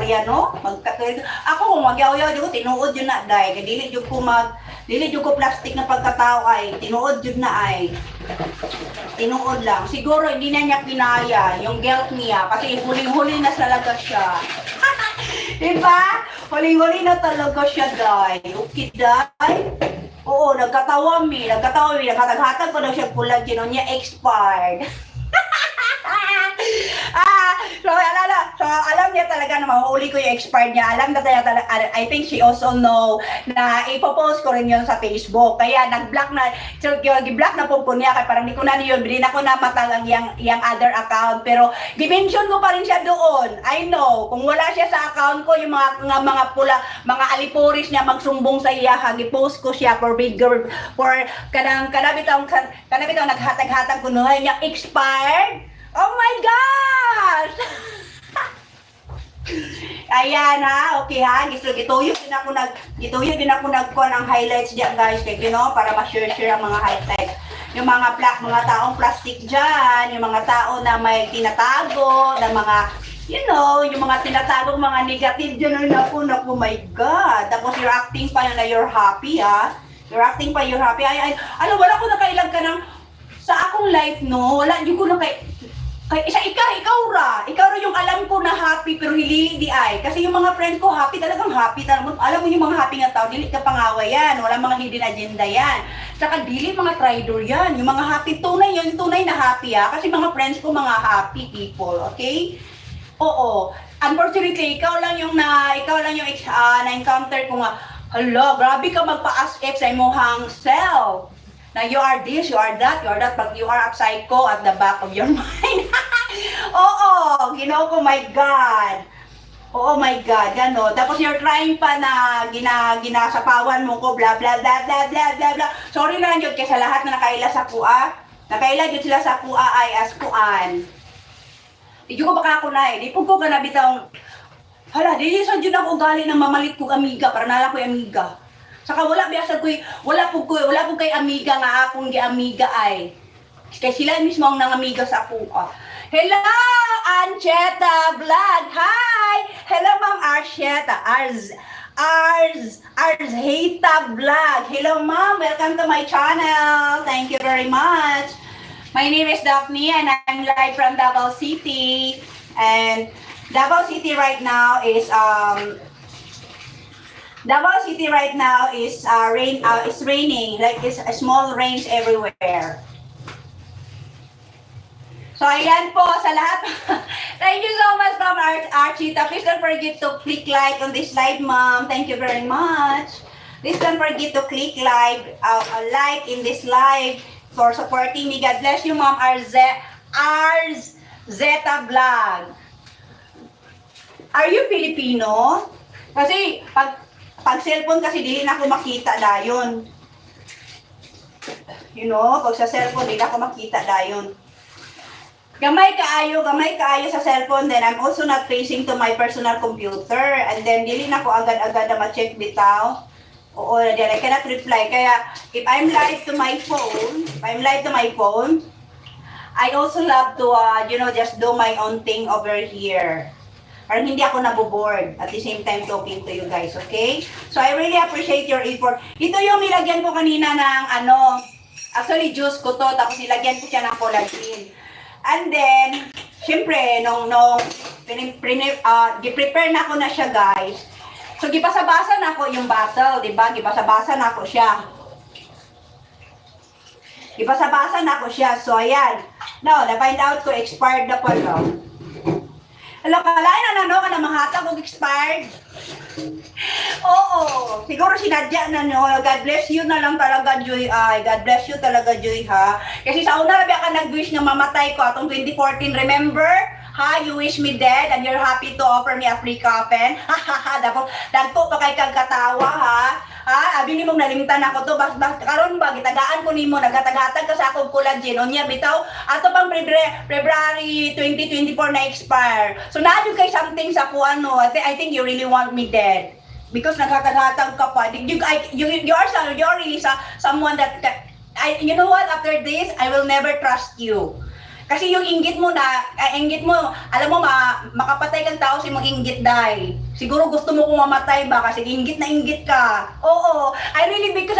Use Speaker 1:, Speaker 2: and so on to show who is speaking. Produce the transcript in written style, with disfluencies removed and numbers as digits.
Speaker 1: istorya, no? Ako kung magyaw-yaw ko tinuod yun na day, kay dili jud ko plastic na pagkatao ay tinuod jud na ay. Tinuod lang. Siguro hindi na niya kinaya yung guilt niya kasi huling-huli na talaga siya. Diba? Huling-huli na talaga siya, day. Okay, day? Oo, nagkatawa mi. Naghatag ko daw siya collagen niya expired. So alam niya talaga na mahuhuli ko yung expired niya. Alam na talaga, I think she also know na ipopost ko rin yun sa Facebook. Kaya nag-block na, so gi-block na po niya, kaya parang di ko na yun, hindi na ko na matalang yung other account. Pero dimension ko pa rin siya doon. I know, kung wala siya sa account ko, yung mga pula, mga alipuris niya magsumbong sa iya, i-post ko siya for bigger, for kanabitaw naghatag-hatag ko noon niya expired. Oh my gosh! Ayan ha, okay ha. Gituyo din ako nagkuha ng highlights diyan guys, kaya para ma-share ang mga highlights. Yung mga taong plastic diyan, yung mga tao na may tinatago, na mga yung mga tinatagong mga negative dyan, naku, my God. Tapos you're acting pa na you're happy ha. You're happy. Wala ko nakailang ka ng, sa akong life no, wala, di ko na ikaw ra yung alam ko na happy pero hilili di ay. Kasi yung mga friend ko happy, talagang happy. Alam mo yung mga happy nga tao, dili ka pangaway yan. Wala mga hidden agenda yan. Saka dili mga traitor yan. Yung mga happy, yung tunay na happy ha. Kasi mga friends ko mga happy people, okay? Oo. Unfortunately, ikaw lang yung na-encounter ko nga, hala, grabe ka magpa-as-if sa imuhang self. Na you are this, you are that, but you are a psycho at the back of your mind. Oo, ko, my God. Oh my God, gano. Tapos you're trying pa na ginasapawan mo ko, blah, blah, blah, blah, blah, blah, blah. Sorry lang yun, kasi lahat na nakaila sa kuha. Nakaila yun sila sa kuha ay as kuan. Di ko baka ako na eh. Di po ko ka nabitang, hala, di sa dyan ako ugali ng mamalit kong amiga, para nala ko yung amiga. Saka wala po kay amiga nga akong gi-amiga ay. Kaya sila mismo ang nangamiga sa kuha. Hello, Ancheta Vlog. Hi! Hello, Ma'am Archeta. Arzheta Vlog. Hello, Ma'am. Welcome to my channel. Thank you very much. My name is Daphne and I'm live from Davao City. And Davao City right now is it's raining, like it's a small rains everywhere. So ayan po sa lahat. Thank you so much from Archita. Please don't forget to click like on this live, Mom. Thank you very much. Please don't forget to click like in this live for supporting me. God bless you, Mom. Zeta Vlog. Are you Filipino? Kasi pag cellphone kasi dili na ako makita dayon. Pag sa cellphone dili na ako makita dayon. Gamay kaayo sa cellphone, then I'm also not facing to my personal computer, and then dili na ko agad-agad na ma-check bitaw. Oo, I cannot reply. Kaya if I'm live to my phone, I also love to just do my own thing over here. Parang hindi ako naboboard at the same time talking to you guys, okay? So I really appreciate your effort. Ito yung nilagyan ko kanina ng actually juice ko to, tapos nilagyan ko siya ng collagen. And then, syempre, gi-prepare na ko na siya, guys. So, gibasa-basa na ko yung bottle, di ba? Gibasa-basa na ko siya. So, ayan. Now, na-find out ko, expired na pala. Alam, kalain na mahatag kung expired. Oo, siguro sinadya na God bless you na lang talaga, Joy. God bless you talaga, Joy, ha? Kasi sa una rabi ka nag-wish na mamatay ko atong 2014, remember? Ha, you wish me dead and you're happy to offer me a free coffin? Ha, ha, ha, dagpo pa kay kagkatawa, ha? Abi ni mong nalimtan ako to, karon ba gitagaan ko nimo, naghatag-hatag ka sa akong collagen. Onya bitaw, ato pang February 2024 na expire. So naadyo kay something sa kuan no. I think you really want me dead. Because naghatag-hatag ka pa. You are really someone that you know what, after this, I will never trust you. Kasi yung inggit mo alam mo, makapatay kang tao si mong inggit dahil. Siguro gusto mo kong mamatay ba kasi inggit na inggit ka. Oo, I really because